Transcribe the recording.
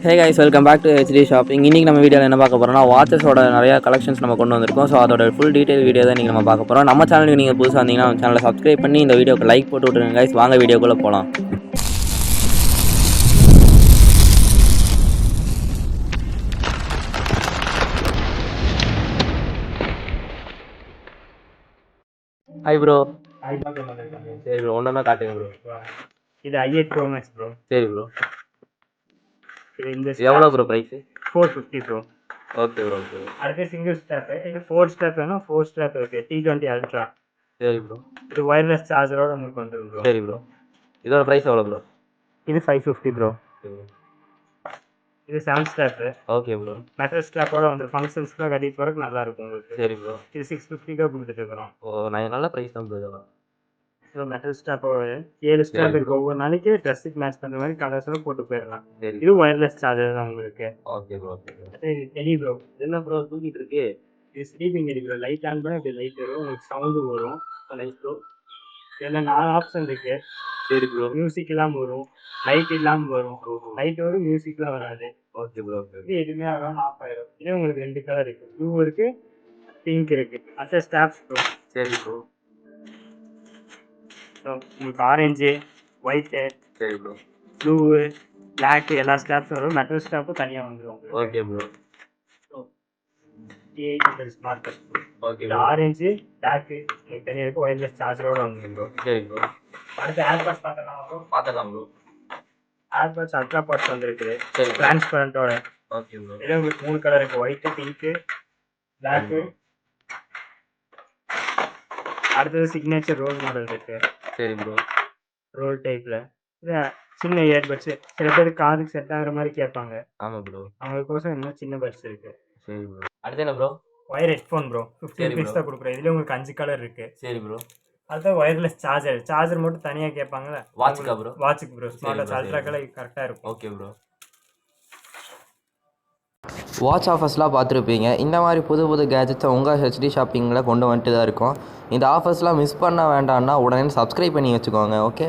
Hey guys, welcome back to HD shopping. இன்றைக்கி நம்ம வீடியோவில் என்ன பார்க்க போகிறோம்னா, வாட்சஸோட நிறையா கலெக்ஷன்ஸ் நம்ம கொண்டு வந்திருக்கோம். ஸோ அதோட ஃபுல் டீட்டெயில் வீடியோ தான் நீங்கள் நம்ம பார்க்க போகிறோம். நம்ம சேனலுக்கு நீங்கள் புதுசாக வந்தீங்கன்னா நம்ம சேனலை சப்ஸ்கிரைப் பண்ணி இந்த வீடியோக்கு லைக் போட்டு விட்டுருங்க கைஸ். வாங்க வீடியோக்குள்ளே போகலாம். Hi bro. சரி ப்ரோ, ஒன்றா காட்டுங்க ப்ரோ. இது i8 Pro Max ப்ரோ. சரி ப்ரோ. இந்த எவ்வளோ bro price? 450 bro. Okay bro. Okay. அடுத்து சிங்கிள் ஸ்டாப், இது 4 ஸ்டாப் வேணும். 4 ஸ்டாப் இருக்கு. T20 Ultra. சரி ப்ரோ. இது ஒயர்லெஸ் சார்ஜரோட உங்களுக்கு வந்துடும் ப்ரோ. சரி ப்ரோ. இதோட ப்ரைஸ் எவ்வளோ ப்ரோ? இது 550 ப்ரோ. இது 7 ஸ்டாப். Okay bro. மெட்டல் ஸ்டாப்போட வந்து ஃபங்க்ஷன்ஸ்க்குலாம் கட்டிட்டு போகிறதுக்கு நல்லா இருக்கும் உங்களுக்கு. சரி ப்ரோ. இது 650 கொடுத்துட்டு இருக்கிறோம். நான் நல்ல ப்ரைஸ் தான் ப்ரோ இதெல்லாம். ஸோ மெட்டல் ஸ்டாப்போட 7 ஸ்டாப் இருக்குது. ஒவ்வொரு நாளைக்கு ட்ரெஸ்ஸுக்கு மேட்ச் பண்ணுற மாதிரி கலர்ஸில் போட்டு போயிடலாம். சரி. இது ஒயர்லெஸ் சார்ஜர் தான் உங்களுக்கு. Okay bro. Okay bro. இது டெலி ப்ரோ. என்ன ப்ரோ தூக்கிட்டு இருக்கு? இது sleeping teddy bro. Light on பண்ணால் இப்படி லைட் வரும், உங்களுக்கு சவுண்டு வரும். Light bro. இதில் 4 ஆப்ஷன் இருக்கு. சரி ப்ரோ. மியூசிக் இல்லாமல் வரும், லைட் இல்லாமல் வரும். லைட் வரும், மியூசிக்லாம் வராது. Okay bro. ஓகே. இது எதுவுமே ஆகாமல் ஆஃப் ஆயிடும். இதே உங்களுக்கு 2 கலர் இருக்கு. ப்ளூ இருக்கு, பிங்க் இருக்கு. அடுத்த ஸ்டாப்ஸ் ப்ரோ. சரி ப்ரோ. ஸோ உங்களுக்கு ஆரஞ்சு, ஒயிட்டு, சரி ப்ரோ. ப்ளூ, பிளாக் எல்லா ஸ்டாப்ஸும் வரும். மெட்டல் ஸ்டாப்பும் தனியாக வந்துடும். Okay bro. Smart okay. Orange, black உங்களுக்கு தனியாக இருக்கு. ஒயர்லெஸ் சார்ஜரோட வந்துடும் ப்ரோ. சரி ப்ரோ. அடுத்து ஏர்பாட்ஸ் பார்க்கலாம் ப்ரோ. பார்த்துக்கலாம் ப்ரோ. ஏர்பாட்ஸ் அல்ட்ரா பாட்ஸ் வந்துருக்குது, சரி. டிரான்ஸ்பரண்டோட. Okay bro. இதில் உங்களுக்கு 3 கலர் இருக்குது. White, pink, black. அடுத்தது சிக்னேச்சர் ரோல் மாடல் இருக்கு. சரி ப்ரோ. ரோல் டைப்பில் இது சின்ன இயர்பட்ஸு. சில பேர் காதுக்கு செட் ஆகிற மாதிரி கேட்பாங்க. ஆமாம் ப்ரோ. அவங்களுக்கோசம் இன்னும் சின்ன பட்ஸ் இருக்குது. சரி ப்ரோ. அடுத்து என்ன ப்ரோ? Wire headphone bro. 50 சரி ருபீஸ் bro. தான் கொடுக்குறோம். இதில் உங்களுக்கு 5 கலர் இருக்குது. சரி ப்ரோ. அடுத்த ஒயர்லெஸ் சார்ஜர். சார்ஜர் மட்டும் தனியாக கேட்பாங்கல்ல, வாட்சுக்கா ப்ரோ? வாட்சுக்கு bro. Smart watch bro, ultra colour கரெக்டாக இருக்கும். Okay bro. வாட்ச் ஆஃபர்ஸ்லாம் பார்த்துருப்பீங்க. இந்த மாதிரி புது புது கேஜெட்ஸை உங்கள் ஹெச்டி ஷாப்பிங்கில் கொண்டு வந்துட்டு தான் இருக்கோம். இந்த ஆஃபர்ஸ்லாம் மிஸ் பண்ண வேண்டாம்னா உடனே சப்ஸ்கிரைப் பண்ணி வச்சுக்கோங்க. ஓகே.